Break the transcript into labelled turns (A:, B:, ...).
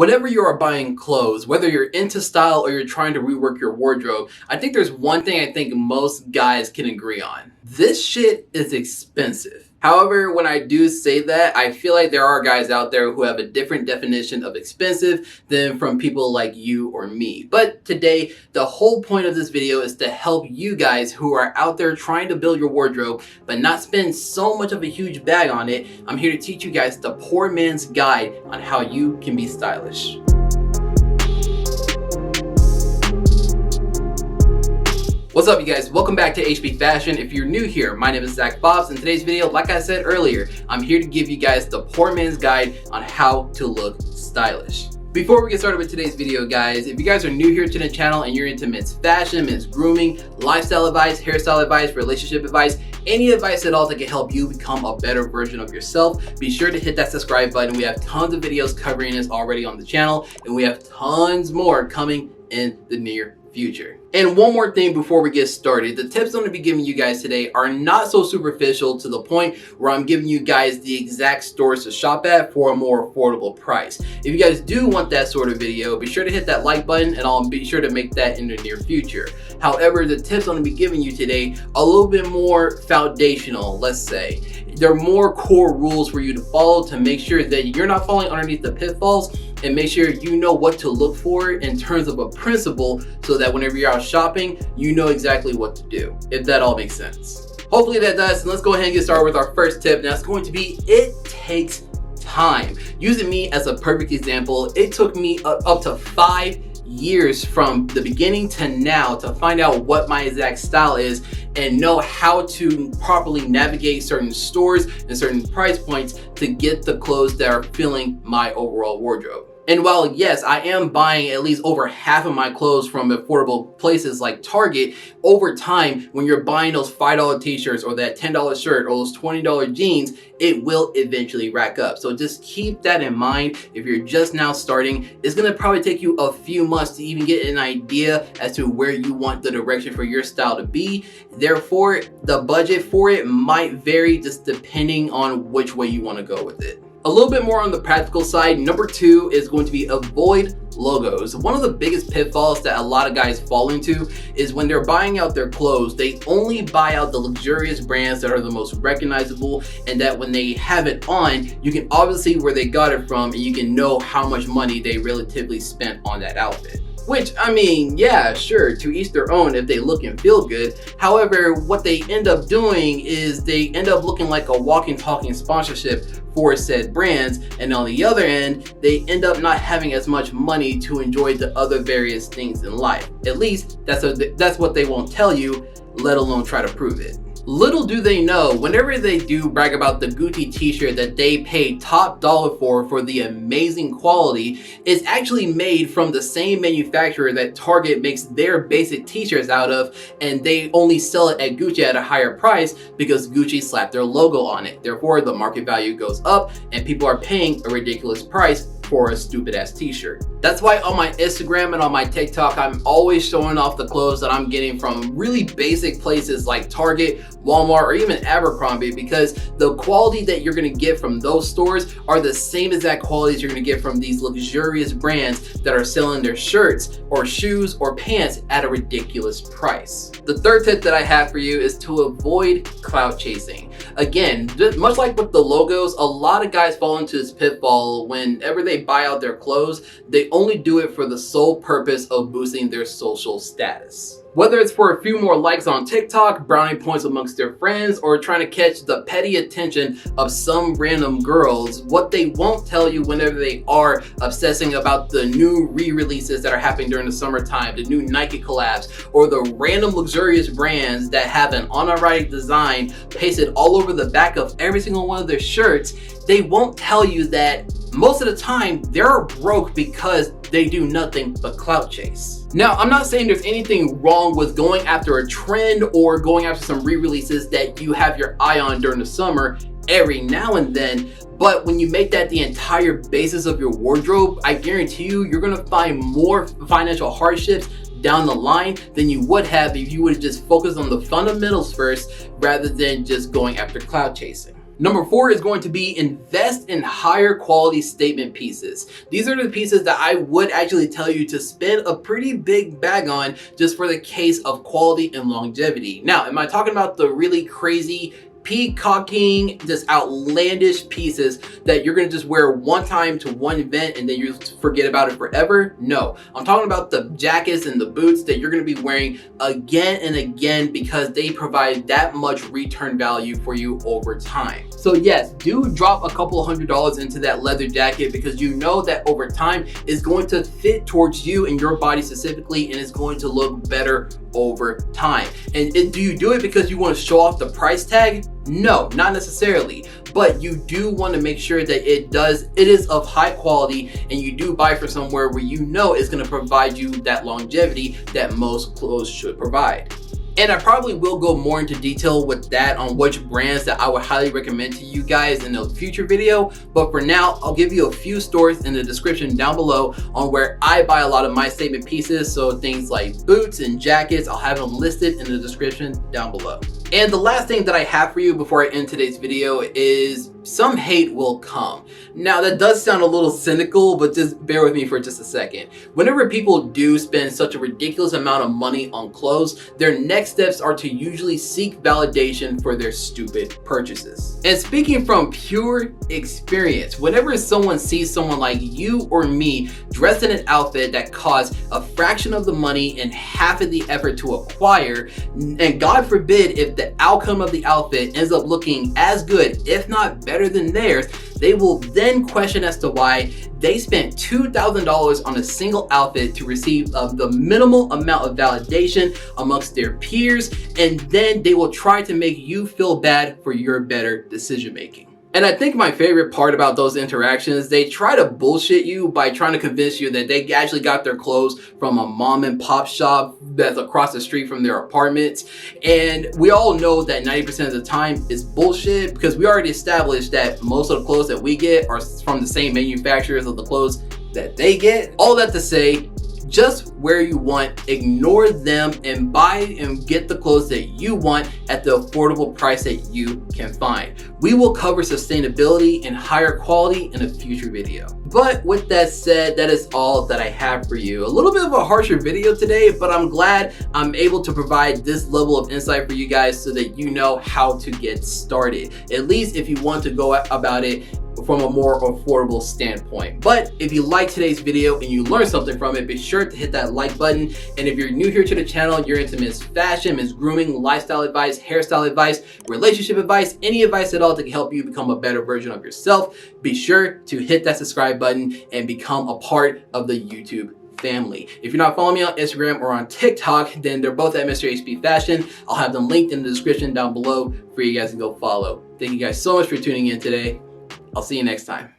A: Whenever you are buying clothes, whether you're into style or you're trying to rework your wardrobe, I think there's one thing I think most guys can agree on. This shit is expensive. However, when I do say that, I feel like there are guys out there who have a different definition of expensive than from people like you or me. But today, the whole point of this video is to help you guys who are out there trying to build your wardrobe, but not spend so much of a huge bag on it. I'm here to teach you guys the poor man's guide on how you can be stylish. What's up, you guys? Welcome back to HB Fashion. If you're new here, my name is Zach Bobs. In today's video, like I said earlier, I'm here to give you guys the poor man's guide on how to look stylish. Before we get started with today's video, guys, if you guys are new here to the channel and you're into men's fashion, men's grooming, lifestyle advice, hairstyle advice, relationship advice, any advice at all that can help you become a better version of yourself, be sure to hit that subscribe button. We have tons of videos covering this already on the channel, and we have tons more coming in the near future. And one more thing before we get started, the tips I'm going to be giving you guys today are not so superficial to the point where I'm giving you guys the exact stores to shop at for a more affordable price. If you guys do want that sort of video, be sure to hit that like button and I'll be sure to make that in the near future. However, the tips I'm going to be giving you today are a little bit more foundational, let's say. There are more core rules for you to follow to make sure that you're not falling underneath the pitfalls, and make sure you know what to look for in terms of a principle so that whenever you're out shopping, you know exactly what to do, if that all makes sense. Hopefully that does, and let's go ahead and get started with our first tip, and that's going to be it takes time. Using me as a perfect example, it took me up to 5 years from the beginning to now to find out what my exact style is and know how to properly navigate certain stores and certain price points to get the clothes that are filling my overall wardrobe. And while yes, I am buying at least over half of my clothes from affordable places like Target, over time, when you're buying those $5 t-shirts or that $10 shirt or those $20 jeans, it will eventually rack up. So just keep that in mind. If you're just now starting, it's gonna probably take you a few months to even get an idea as to where you want the direction for your style to be. Therefore, the budget for it might vary just depending on which way you wanna go with it. A little bit more on the practical side, number 2 is going to be avoid logos. One of the biggest pitfalls that a lot of guys fall into is when they're buying out their clothes, they only buy out the luxurious brands that are the most recognizable, and that when they have it on, you can obviously see where they got it from and you can know how much money they relatively spent on that outfit. Which, I mean, yeah, sure, to each their own if they look and feel good. However, what they end up doing is they end up looking like a walking, talking sponsorship for said brands. And on the other end, they end up not having as much money to enjoy the other various things in life. At least, that's what they won't tell you, let alone try to prove it. Little do they know, whenever they do brag about the Gucci t-shirt that they paid top dollar for the amazing quality, it's actually made from the same manufacturer that Target makes their basic t-shirts out of, and they only sell it at Gucci at a higher price because Gucci slapped their logo on it. Therefore, the market value goes up and people are paying a ridiculous price for a stupid ass t-shirt. That's why on my Instagram and on my TikTok, I'm always showing off the clothes that I'm getting from really basic places like Target, Walmart, or even Abercrombie, because the quality that you're gonna get from those stores are the same exact qualities you're gonna get from these luxurious brands that are selling their shirts or shoes or pants at a ridiculous price. The third tip that I have for you is to avoid clout chasing. Again, much like with the logos, a lot of guys fall into this pitfall whenever they buy out their clothes. They only do it for the sole purpose of boosting their social status. Whether it's for a few more likes on TikTok, brownie points amongst their friends, or trying to catch the petty attention of some random girls, what they won't tell you whenever they are obsessing about the new re-releases that are happening during the summertime, the new Nike collabs, or the random luxurious brands that have an on-a-right design pasted all over the back of every single one of their shirts, they won't tell you that most of the time they're broke because they do nothing but clout chase. Now, I'm not saying there's anything wrong with going after a trend or going after some re-releases that you have your eye on during the summer every now and then, but when you make that the entire basis of your wardrobe, I guarantee you're gonna find more financial hardships down the line than you would have if you would have just focused on the fundamentals first rather than just going after clout chasing. Number 4 is going to be invest in higher quality statement pieces. These are the pieces that I would actually tell you to spend a pretty big bag on just for the case of quality and longevity. Now, am I talking about the really crazy peacocking, just outlandish pieces that you're gonna just wear one time to one event and then you forget about it forever? No, I'm talking about the jackets and the boots that you're gonna be wearing again and again because they provide that much return value for you over time. So yes, do drop a couple $100s into that leather jacket because you know that over time it's going to fit towards you and your body specifically, and it's going to look better over time. And do you do it because you want to show off the price tag? No, not necessarily, but you do want to make sure that it is of high quality, and you do buy from somewhere where you know it's going to provide you that longevity that most clothes should provide. And I probably will go more into detail with that on which brands that I would highly recommend to you guys in a future video. But for now, I'll give you a few stores in the description down below on where I buy a lot of my statement pieces. So things like boots and jackets, I'll have them listed in the description down below. And the last thing that I have for you before I end today's video is some hate will come. Now that does sound a little cynical, but just bear with me for just a second. Whenever people do spend such a ridiculous amount of money on clothes, their next steps are to usually seek validation for their stupid purchases. And speaking from pure experience, whenever someone sees someone like you or me dressed in an outfit that costs a fraction of the money and half of the effort to acquire, and God forbid if the outcome of the outfit ends up looking as good, if not better than theirs, they will then question as to why they spent $2,000 on a single outfit to receive the minimal amount of validation amongst their peers, and then they will try to make you feel bad for your better decision making. And I think my favorite part about those interactions, they try to bullshit you by trying to convince you that they actually got their clothes from a mom and pop shop that's across the street from their apartments. And we all know that 90% of the time is bullshit because we already established that most of the clothes that we get are from the same manufacturers of the clothes that they get. All that to say, just wear you want, ignore them, and buy and get the clothes that you want at the affordable price that you can find. We will cover sustainability and higher quality in a future video. But with that said, that is all that I have for you. A little bit of a harsher video today, but I'm glad I'm able to provide this level of insight for you guys so that you know how to get started. At least if you want to go about it from a more affordable standpoint. But if you like today's video and you learned something from it, be sure to hit that like button. And if you're new here to the channel, you're into men's fashion, men's grooming, lifestyle advice, hairstyle advice, relationship advice, any advice at all to help you become a better version of yourself, be sure to hit that subscribe button and become a part of the YouTube family. If you're not following me on Instagram or on TikTok, then they're both at Mr. HB Fashion. I'll have them linked in the description down below for you guys to go follow. Thank you guys so much for tuning in today. I'll see you next time.